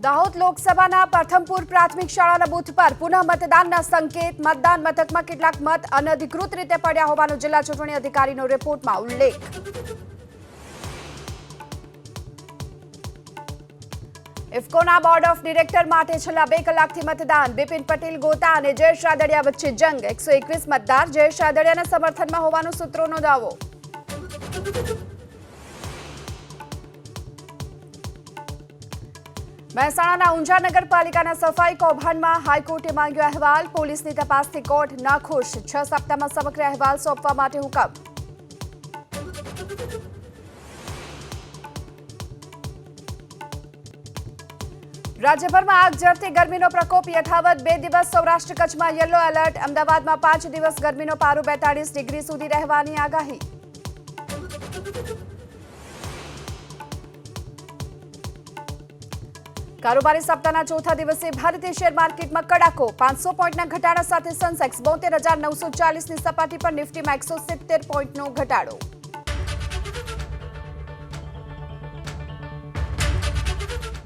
દાહોદ લોકસભાના પ્રથમપુર પ્રાથમિક શાળાના બૂથ પર પુનઃ મતદાનના સંકેત મતદાન મથકમાં કેટલાક મત અનધિકૃત રીતે પડ્યા હોવાનો જિલ્લા ચૂંટણી અધિકારીનો રિપોર્ટમાં ઉલ્લેખ. ઇફકોના બોર્ડ ઓફ ડિરેક્ટર માટે છેલ્લા 2 કલાકથી મતદાન. બિપિન પટેલ ગોતા અને જયેશ રાદડિયા વચ્ચે જંગ. 121 મતદાર જયેશ રાદડિયાના સમર્થનમાં હોવાનો સૂત્રોનો દાવો. મહેસાણાના ઊંઝા નગરપાલિકાના સફાઈ કૌભાંડમાં હાઈકોર્ટે માંગ્યો અહેવાલ. પોલીસની તપાસથી કોર્ટ નાખુશ. 6 સપ્તાહમાં સમગ્ર અહેવાલ સોંપવા માટે હુકમ. રાજ્યભરમાં આગ ઝરતી ગરમીનો પ્રકોપ યથાવત. 2 દિવસ સૌરાષ્ટ્ર કચ્છમાં યલો એલર્ટ. અમદાવાદમાં 5 દિવસ ગરમીનો પારો 42 ડિગ્રી સુધી રહેવાની આગાહી. કારોબારી સપ્તાહના ચોથા દિવસે ભારતીય શેર માર્કેટમાં કડાકો. 500 પોઈન્ટના ઘટાડા સાથે સેન્સેક્સ 72,940ની સપાટી પર. નિફ્ટીમાં 170 પોઈન્ટનો ઘટાડો.